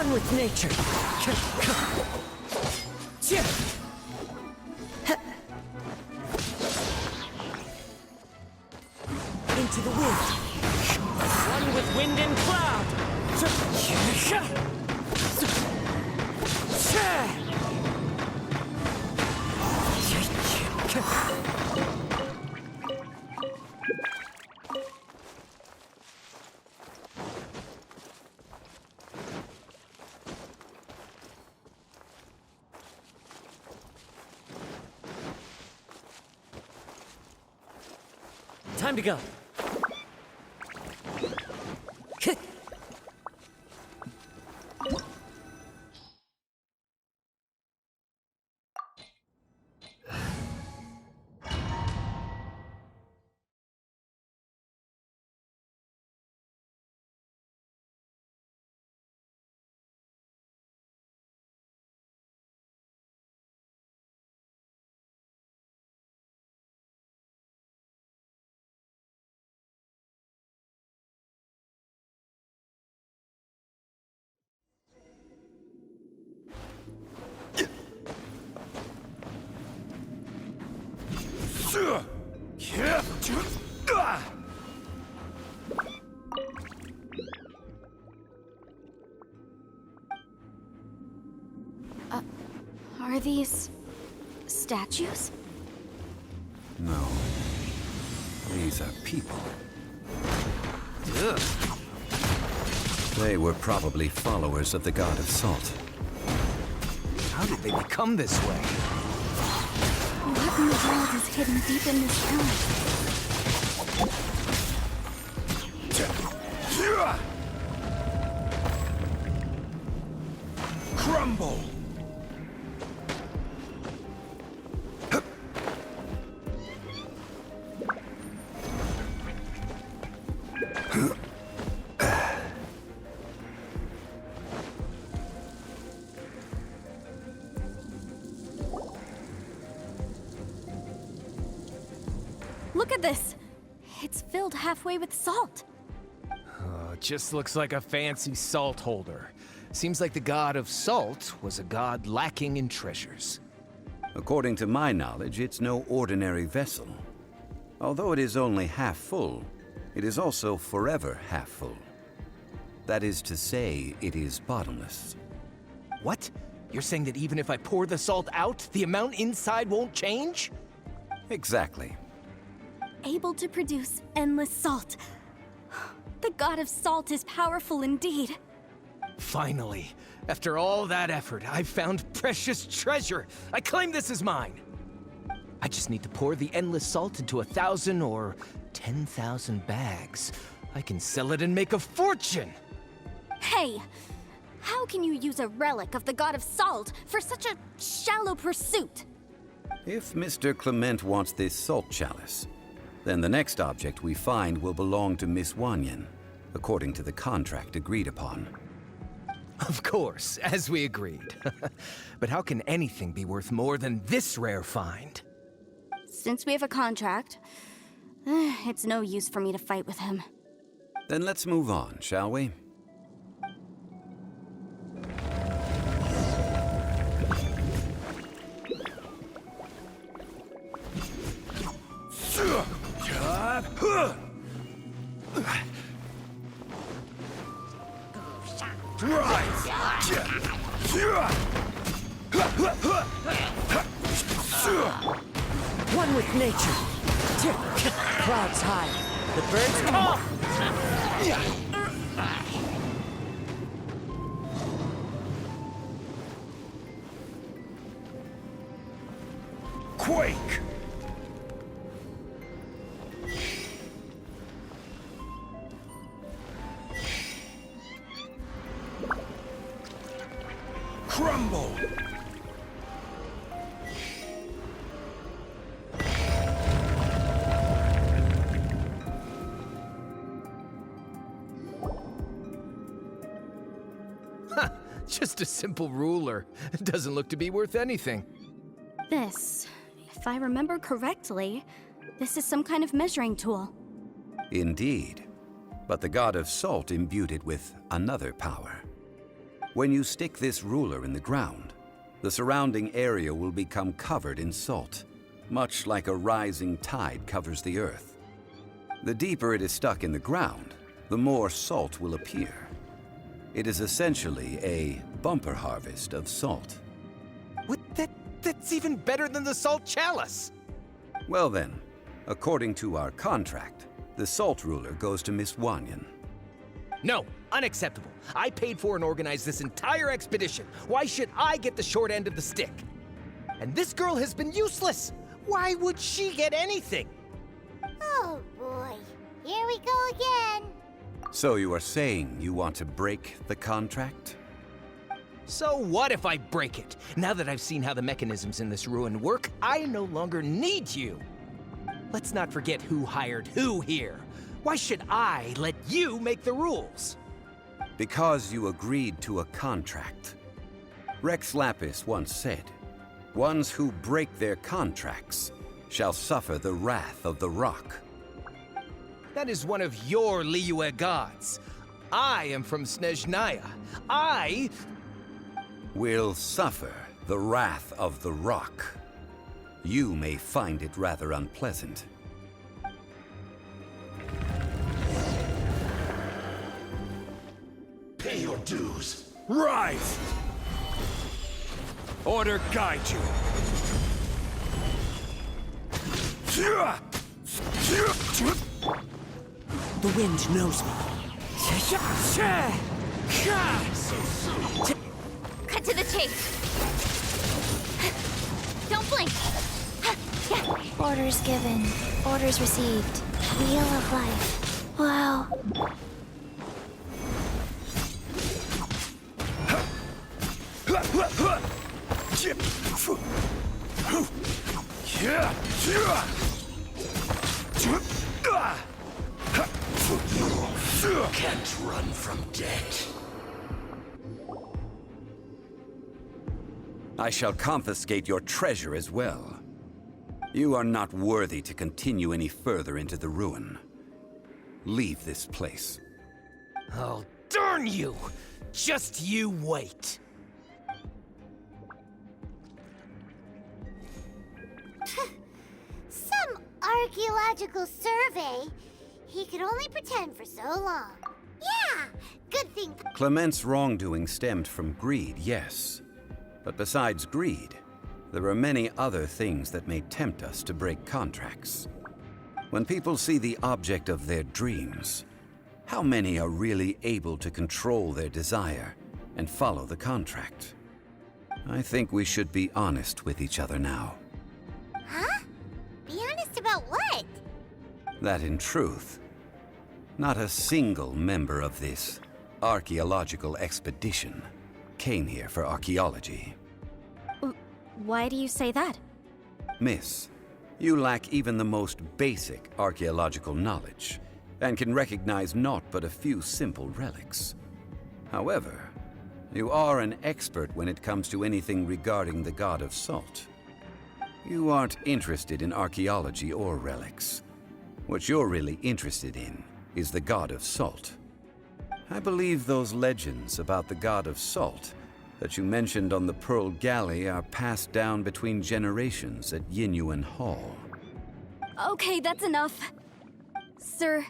One with nature. Into the wind. One with wind and cloud. Time to go. Are these statues? No. These are people. They were probably followers of the god of salt. How did they become this way? What in the world is hidden deep in this town? Crumble! Look at this! It's filled halfway with salt. Just looks like a fancy salt holder. Seems like the god of salt was a god lacking in treasures. According to my knowledge, it's no ordinary vessel. Although it is only half full, it is also forever half full. That is to say, it is bottomless. What? You're saying that even if I pour the salt out, the amount inside won't change? Exactly. Able to produce endless salt. The god of salt is powerful indeed. Finally, after all that effort, I've found precious treasure. I claim this as mine. I just need to pour the endless salt into 1,000 or 10,000 bags. I can sell it and make a fortune. Hey, how can you use a relic of the god of salt for such a shallow pursuit? If Mr. Clement wants this salt chalice, then the next object we find will belong to Miss Wanyan, according to the contract agreed upon. Of course, as we agreed. But how can anything be worth more than this rare find? Since we have a contract, it's no use for me to fight with him. Then let's move on, shall we? One with nature. Clouds high. The birds come. Quake! Crumble! Just a simple ruler. It doesn't look to be worth anything. This, if I remember correctly, this is some kind of measuring tool. Indeed. But the god of salt imbued it with another power. When you stick this ruler in the ground, the surrounding area will become covered in salt, much like a rising tide covers the earth. The deeper it is stuck in the ground, the more salt will appear. It is essentially a bumper harvest of salt. What? That's even better than the salt chalice! Well then, according to our contract, the salt ruler goes to Miss Wanyan. No, unacceptable. I paid for and organized this entire expedition. Why should I get the short end of the stick? And this girl has been useless. Why would she get anything? Oh boy, here we go again. So you are saying you want to break the contract? So what if I break it? Now that I've seen how the mechanisms in this ruin work, I no longer need you. Let's not forget who hired who here. Why should I let you make the rules? Because you agreed to a contract. Rex Lapis once said, "Ones who break their contracts shall suffer the wrath of the rock." That is one of your Liyue gods. I am from Snezhnaya. I Will suffer the wrath of the rock. You may find it rather unpleasant. Pay your dues. Rise! Order guide you. The wind knows me. Cut to the chase. Don't blink. Orders given, orders received. Wheel of life. Wow. You can't run from death. I shall confiscate your treasure as well. You are not worthy to continue any further into the ruin. Leave this place. Oh, darn you! Just you wait. Some archaeological survey. He could only pretend for so long. Yeah, good thing. Clement's wrongdoing stemmed from greed, yes. But besides greed, there are many other things that may tempt us to break contracts. When people see the object of their dreams, how many are really able to control their desire and follow the contract? I think we should be honest with each other now. Huh? Be honest about what? That in truth, not a single member of this archaeological expedition came here for archaeology. Why do you say that? Miss, you lack even the most basic archaeological knowledge, and can recognize naught but a few simple relics. However, you are an expert when it comes to anything regarding the god of salt. You aren't interested in archaeology or relics. What you're really interested in is the god of salt. I believe those legends about the god of salt that you mentioned on the Pearl Galley are passed down between generations at Yinyuan Hall. Okay, that's enough. Sir,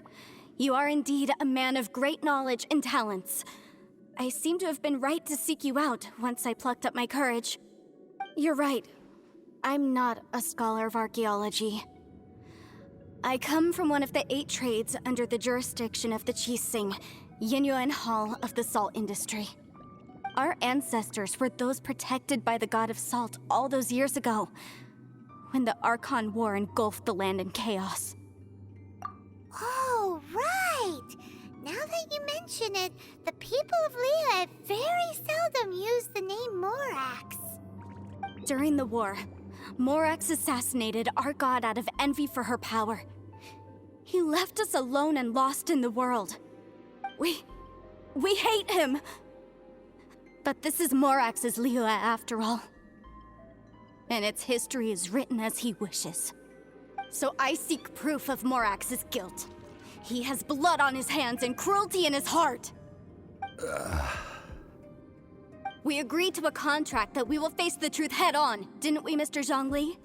you are indeed a man of great knowledge and talents. I seem to have been right to seek you out once I plucked up my courage. You're right. I'm not a scholar of archaeology. I come from one of the 8 trades under the jurisdiction of the Chising, Yinyuan Hall of the salt industry. Our ancestors were those protected by the god of salt all those years ago, when the Archon War engulfed the land in chaos. Oh, right! Now that you mention it, the people of Liyue very seldom use the name Morax. During the war, Morax assassinated our god out of envy for her power. He left us alone and lost in the world. We hate him! But this is Morax's Liyue after all. And its history is written as he wishes. So I seek proof of Morax's guilt. He has blood on his hands and cruelty in his heart. We agreed to a contract that we will face the truth head on, didn't we, Mr. Zhongli?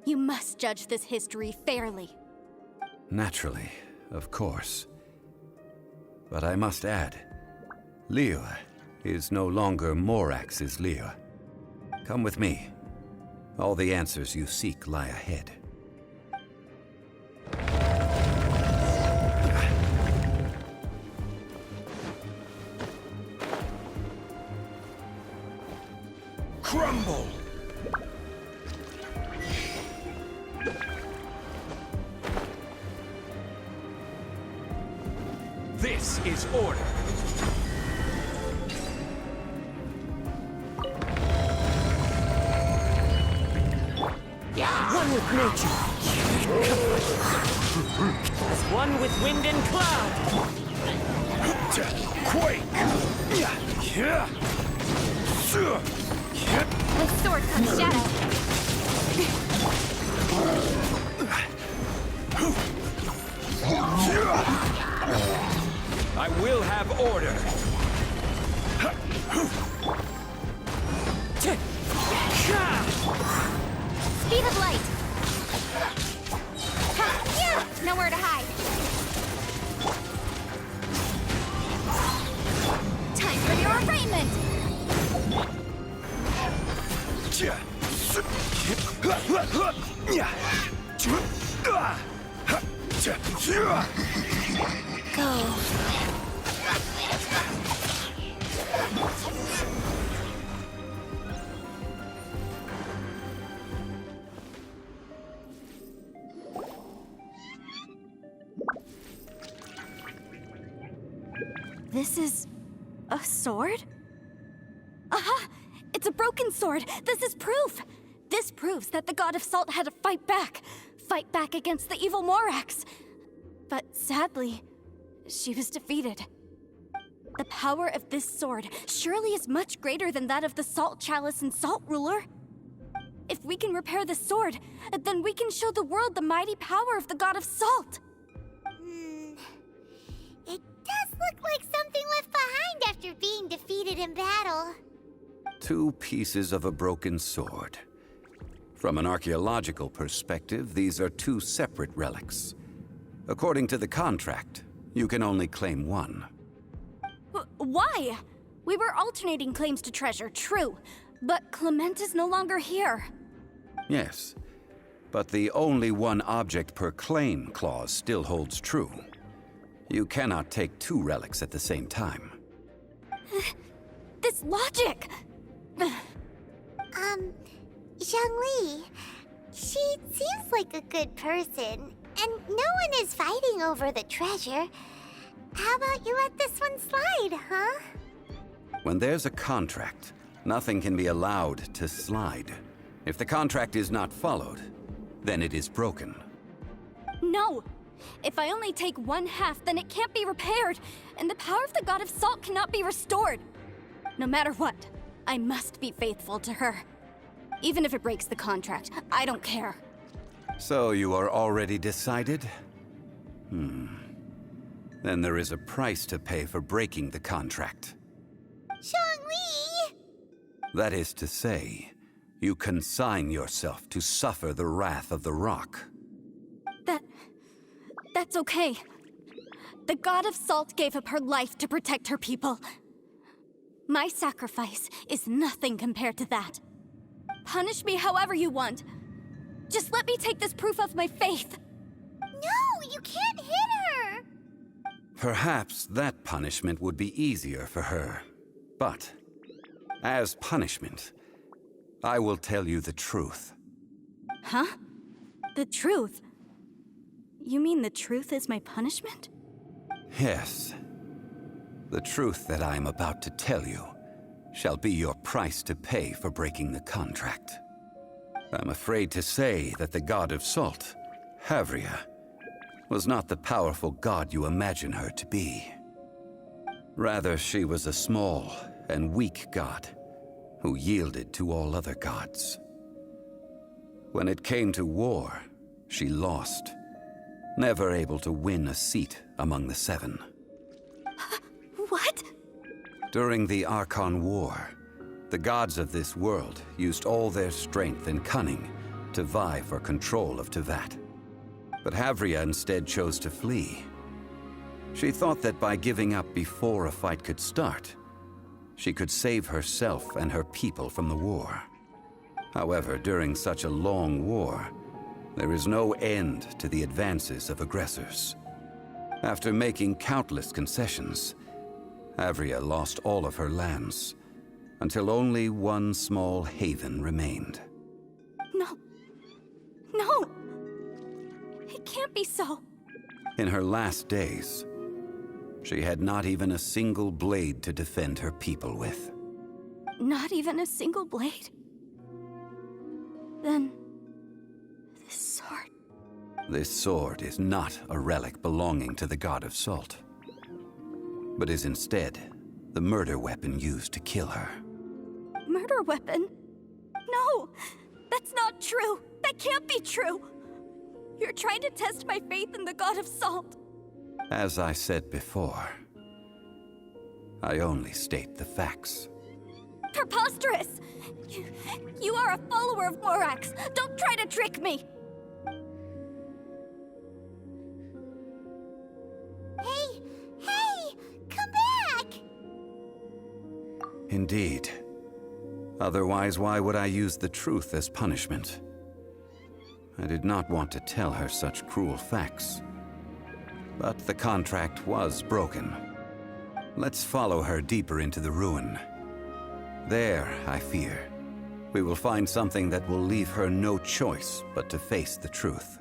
You must judge this history fairly. Naturally, of course. But I must add, Liyue is no longer Morax's Liyue. Come with me. All the answers you seek lie ahead. Crumble! This is order. One with nature. As one with wind and cloud. Quake! With sword comes shadow. I will have order. Speed of light. Ha, yeah! Nowhere to hide. Time for your arraignment. Go. This is a sword? Aha! It's a broken sword! This is proof! This proves that the God of Salt had to fight back. Fight back against the evil Morax. But sadly, she was defeated. The power of this sword surely is much greater than that of the Salt Chalice and Salt Ruler. If we can repair the sword, then we can show the world the mighty power of the God of Salt. It does look like something left behind after being defeated in battle. 2 pieces of a broken sword. From an archaeological perspective, these are 2 separate relics. According to the contract, you can only claim one. Why? We were alternating claims to treasure, true. But Clement is no longer here. Yes, but the only one object per claim clause still holds true. You cannot take 2 relics at the same time. This logic! Zhongli, she seems like a good person, and no one is fighting over the treasure. How about you let this one slide, huh? When there's a contract, nothing can be allowed to slide. If the contract is not followed, then it is broken. No! If I only take 1/2, then it can't be repaired, and the power of the God of Salt cannot be restored. No matter what, I must be faithful to her. Even if it breaks the contract, I don't care. So you are already decided? Then there is a price to pay for breaking the contract. Zhongli! That is to say, you consign yourself to suffer the wrath of the rock. That's okay. The God of Salt gave up her life to protect her people. My sacrifice is nothing compared to that. Punish me however you want. Just let me take this proof of my faith. No, you can't hit her! Perhaps that punishment would be easier for her. But, as punishment, I will tell you the truth. Huh? The truth? You mean the truth is my punishment? Yes. The truth that I am about to tell you shall be your price to pay for breaking the contract. I'm afraid to say that the God of Salt, Havria, was not the powerful god you imagine her to be. Rather, she was a small and weak god who yielded to all other gods. When it came to war, she lost, never able to win a seat among the 7. What? During the Archon War, the gods of this world used all their strength and cunning to vie for control of Teyvat. But Havria instead chose to flee. She thought that by giving up before a fight could start, she could save herself and her people from the war. However, during such a long war, there is no end to the advances of aggressors. After making countless concessions, Havria lost all of her lands, until only one small haven remained. No. No! It can't be so. In her last days, she had not even a single blade to defend her people with. Not even a single blade? Then... this sword... This sword is not a relic belonging to the god of Salt, but is instead the murder weapon used to kill her. Murder weapon? No! That's not true! That can't be true! You're trying to test my faith in the god of Salt. As I said before, I only state the facts. Preposterous! You are a follower of Morax! Don't try to trick me! Hey! Hey! Come back! Indeed. Otherwise, why would I use the truth as punishment? I did not want to tell her such cruel facts. But the contract was broken. Let's follow her deeper into the ruin. There, I fear, we will find something that will leave her no choice but to face the truth.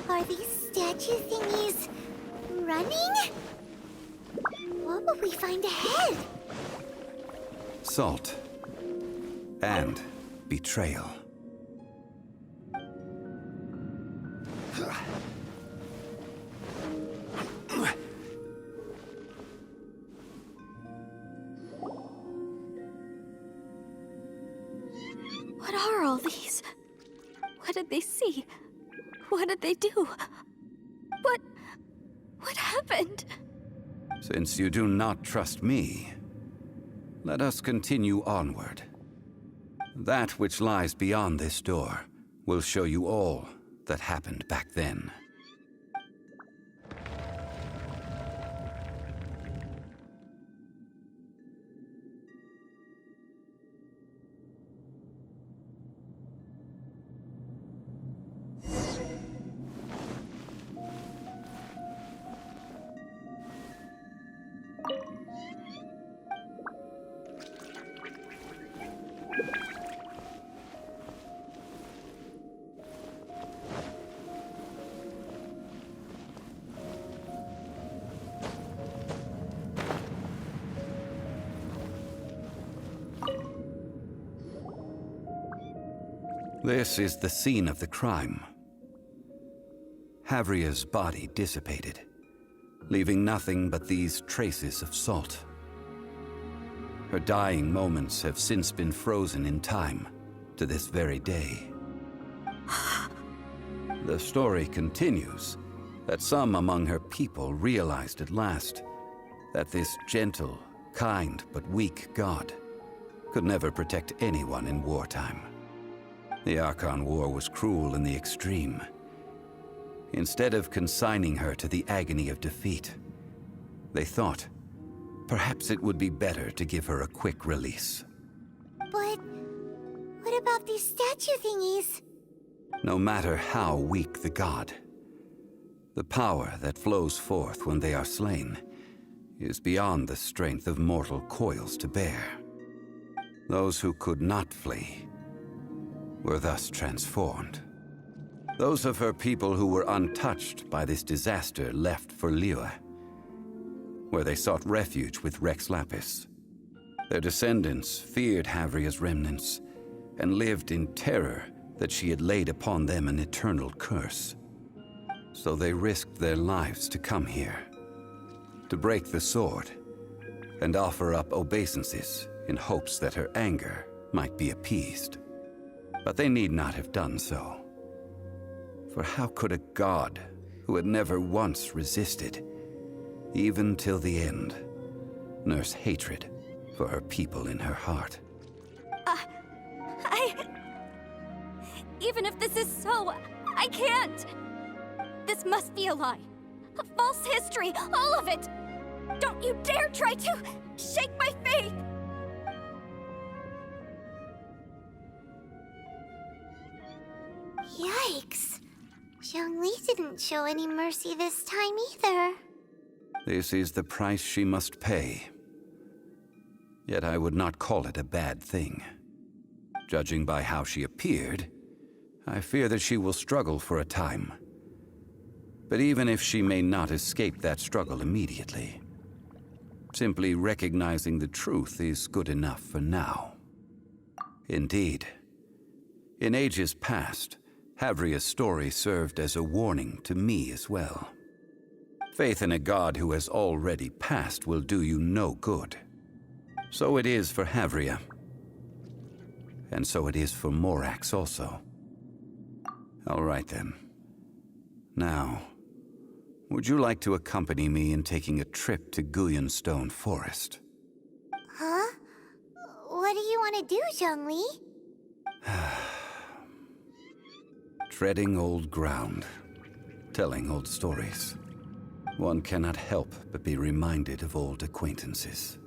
Are these statue thingies running? What will we find ahead? Salt. And betrayal. What are all these? What did they see? What did they do? What happened? Since you do not trust me, let us continue onward. That which lies beyond this door will show you all that happened back then. This is the scene of the crime. Havria's body dissipated, leaving nothing but these traces of salt. Her dying moments have since been frozen in time to this very day. The story continues that some among her people realized at last that this gentle, kind, but weak god could never protect anyone in wartime. The Archon War was cruel in the extreme. Instead of consigning her to the agony of defeat, they thought perhaps it would be better to give her a quick release. But what about these statue thingies? No matter how weak the god, the power that flows forth when they are slain is beyond the strength of mortal coils to bear. Those who could not flee were thus transformed. Those of her people who were untouched by this disaster left for Liyue, where they sought refuge with Rex Lapis. Their descendants feared Havria's remnants and lived in terror that she had laid upon them an eternal curse. So they risked their lives to come here, to break the sword, and offer up obeisances in hopes that her anger might be appeased. But they need not have done so. For how could a god who had never once resisted, even till the end, nurse hatred for her people in her heart? Even if this is so, I can't! This must be a lie. A false history, all of it! Don't you dare try to shake my faith! Yikes. Zhongli didn't show any mercy this time either. This is the price she must pay. Yet I would not call it a bad thing. Judging by how she appeared, I fear that she will struggle for a time. But even if she may not escape that struggle immediately, simply recognizing the truth is good enough for now. Indeed, in ages past, Havria's story served as a warning to me as well. Faith in a god who has already passed will do you no good. So it is for Havria. And so it is for Morax also. All right then. Now, would you like to accompany me in taking a trip to Guyonstone Forest? Huh? What do you want to do, Zhongli? Treading old ground, telling old stories. One cannot help but be reminded of old acquaintances.